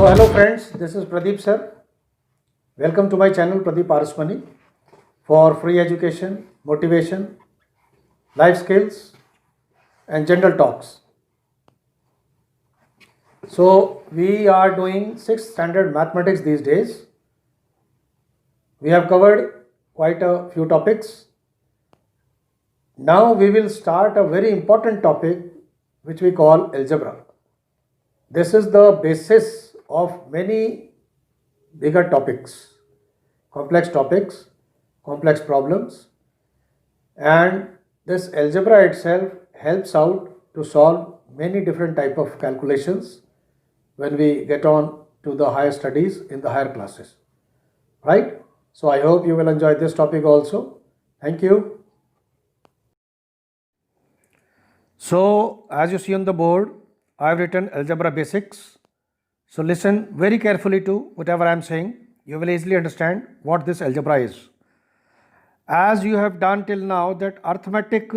So hello friends, this is Pradeep sir. Welcome to my channel Pradeep Arasmani for free education, motivation, life skills and general talks. So we are doing 6th standard mathematics these days. We have covered quite a few topics. Now we will start a very important topic which we call algebra. This is the basis of many bigger topics, complex problems, and this algebra itself helps out to solve many different type of calculations when we get on to the higher studies in the higher classes, right? So I hope you will enjoy this topic also. Thank you. So as you see on the board, I have written algebra basics. So listen very carefully to whatever I am saying. You will easily understand what this algebra is. As you have done till now, that arithmetic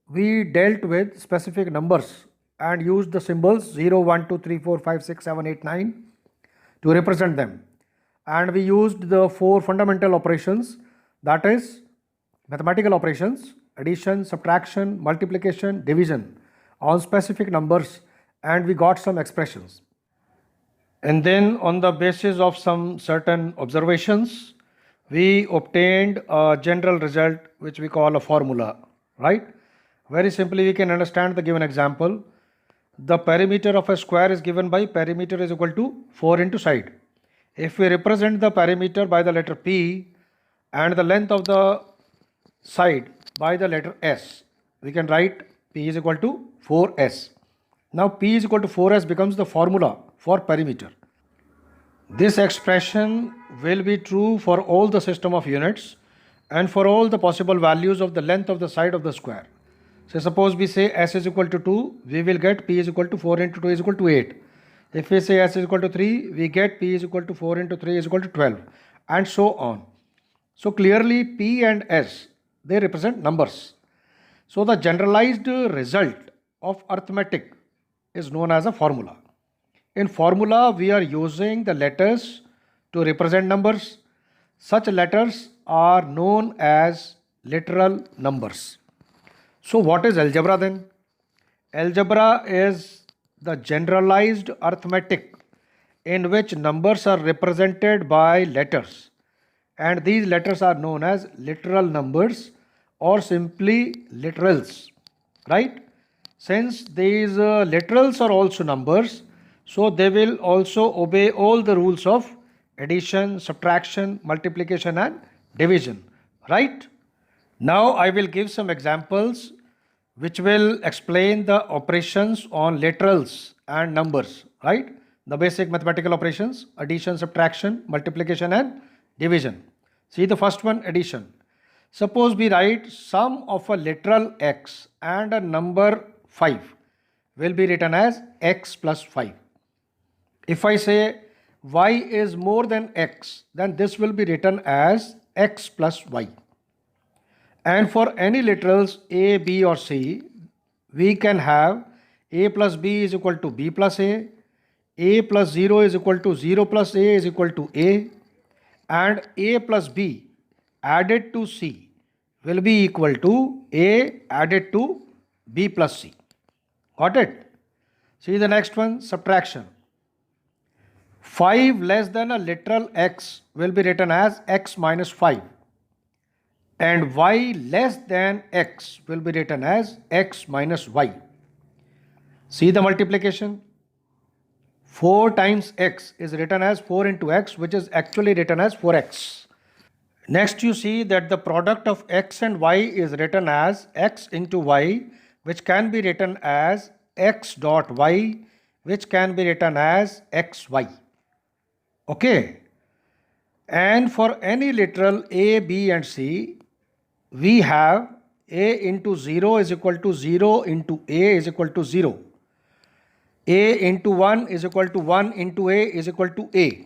we dealt with specific numbers and used the symbols 0, 1, 2, 3, 4, 5, 6, 7, 8, 9 to represent them. And we used the 4 fundamental operations, that is mathematical operations, addition, subtraction, multiplication, division on specific numbers, and we got some expressions. And then on the basis of some certain observations, we obtained a general result which we call a formula, right? Very simply we can understand the given example. The perimeter of a square is given by perimeter is equal to 4 into side. If we represent the perimeter by the letter P and the length of the side by the letter S, we can write P is equal to 4S. Now P is equal to 4S becomes the formula for perimeter. This expression will be true for all the system of units and for all the possible values of the length of the side of the square. So suppose we say S is equal to 2, we will get P is equal to 4 into 2 is equal to 8. If we say S is equal to 3, we get P is equal to 4 into 3 is equal to 12, and so on. So clearly P and S, they represent numbers. So the generalized result of arithmetic is known as a formula. In formula, we are using the letters to represent numbers. Such letters are known as literal numbers. So what is algebra then? Algebra is the generalized arithmetic in which numbers are represented by letters, and these letters are known as literal numbers or simply literals, right? Since these literals are also numbers, so they will also obey all the rules of addition, subtraction, multiplication and division, right? Now I will give some examples which will explain the operations on literals and numbers, right? The basic mathematical operations, addition, subtraction, multiplication and division. See the first one, addition. Suppose we write sum of a literal x and a number 5 will be written as x plus 5. If I say y is more than x, then this will be written as x plus y. And for any literals a, b or c, we can have a plus b is equal to b plus a plus 0 is equal to 0 plus a is equal to a, and a plus b added to c will be equal to a added to b plus c. Got it? See the next one, subtraction. 5 less than a literal x will be written as x minus 5, and y less than x will be written as x minus y. See the multiplication. 4 times x is written as 4 into x, which is actually written as 4x. Next you see that the product of x and y is written as x into y, which can be written as x dot y, which can be written as xy. Okay. And for any literal a, b and c, we have a into 0 is equal to 0 into a is equal to 0. A into 1 is equal to 1 into a is equal to a.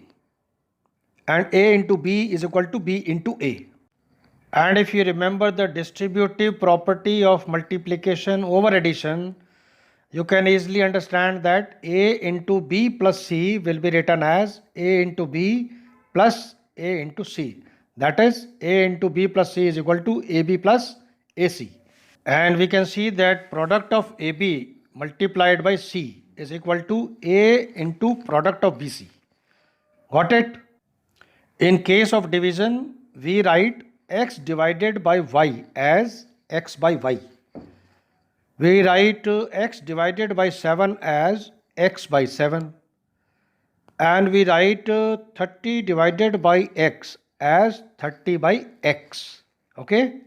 And a into b is equal to b into a. And if you remember the distributive property of multiplication over addition, you can easily understand that A into B plus C will be written as A into B plus A into C. That is, A into B plus C is equal to AB plus AC. And we can see that product of AB multiplied by C is equal to A into product of BC. Got it? In case of division, we write x divided by y as x by y. We write x divided by 7 as x by 7. And we write 30 divided by x as 30 by x. Okay?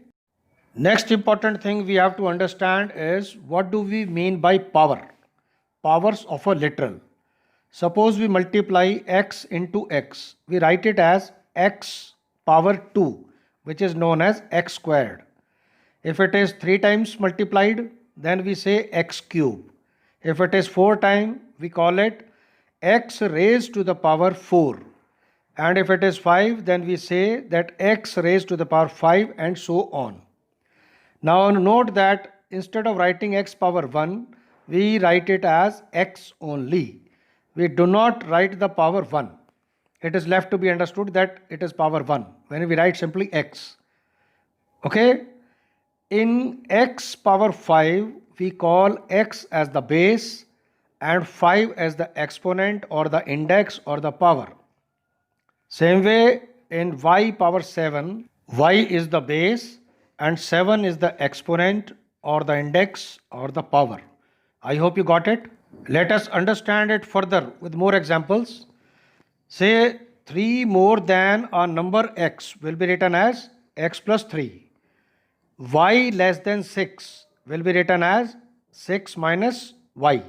Next important thing we have to understand is what do we mean by power? Powers of a literal. Suppose we multiply x into x. We write it as x power 2, which is known as x squared. If it is 3 times multiplied, then we say x cube. If it is 4 times, we call it x raised to the power 4. And if it is 5, then we say that x raised to the power 5 and so on. Now note that instead of writing x power 1, we write it as x only. We do not write the power 1. It is left to be understood that it is power 1 when we write simply x. Okay? In x power 5, we call x as the base and 5 as the exponent or the index or the power. Same way in y power 7, y is the base and 7 is the exponent or the index or the power. I hope you got it. Let us understand it further with more examples. Say 3 more than a number x will be written as x plus 3. Y less than 6 will be written as 6 minus y.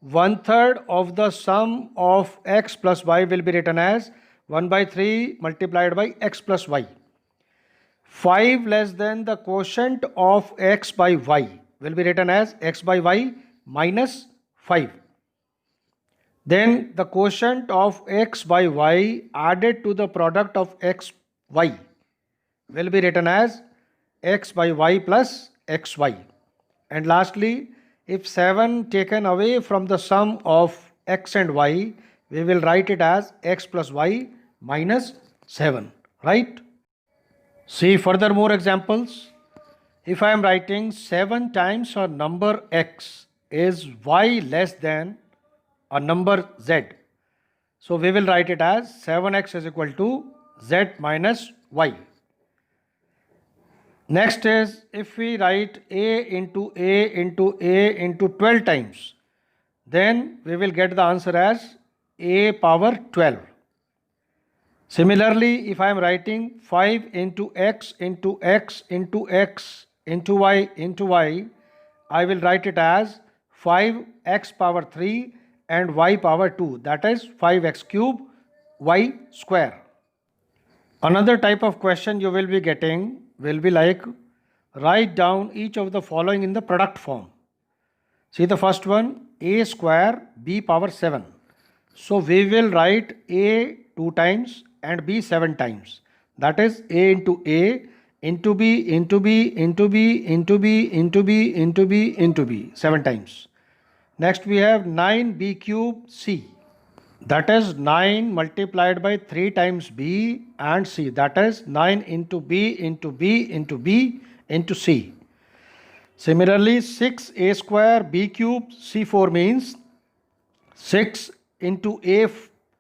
1/3 of the sum of x plus y will be written as 1 by 3 multiplied by x plus y. 5 less than the quotient of x by y will be written as x by y minus 5. Then the quotient of x by y added to the product of x y will be written as x by y plus xy. And lastly, if 7 taken away from the sum of x and y, we will write it as x plus y minus 7. Right? See further more examples. If I am writing 7 times a number x is y less than a number z. So we will write it as 7x is equal to z minus y. Next is if we write a into a into a into 12 times, then we will get the answer as a power 12. Similarly, if I am writing 5 into x into x into x into y, I will write it as 5x power 3 and y power 2, that is 5x cube y square. Another type of question you will be getting will be like, write down each of the following in the product form. See the first one, a square b power 7. So we will write a 2 times and b 7 times. That is a into b into b into b into b into b into b into b 7 times. Next we have 9b cube c. That is 9 multiplied by 3 times b and c. That is 9 into b into b into b into c. Similarly, 6a square b cube c4 means 6 into a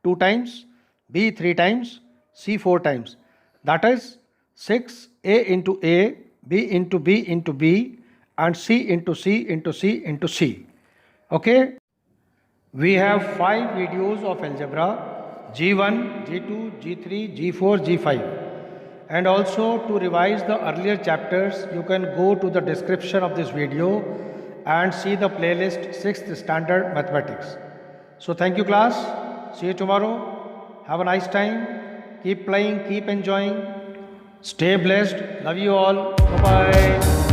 2 times, b 3 times, c 4 times. That is 6a into a, b into b into b and c into c into c into c. Okay? We have 5 videos of algebra, G1, G2, G3, G4, G5. And also to revise the earlier chapters, you can go to the description of this video and see the playlist 6th Standard Mathematics. So thank you class. See you tomorrow. Have a nice time. Keep playing, keep enjoying. Stay blessed. Love you all. Bye-bye.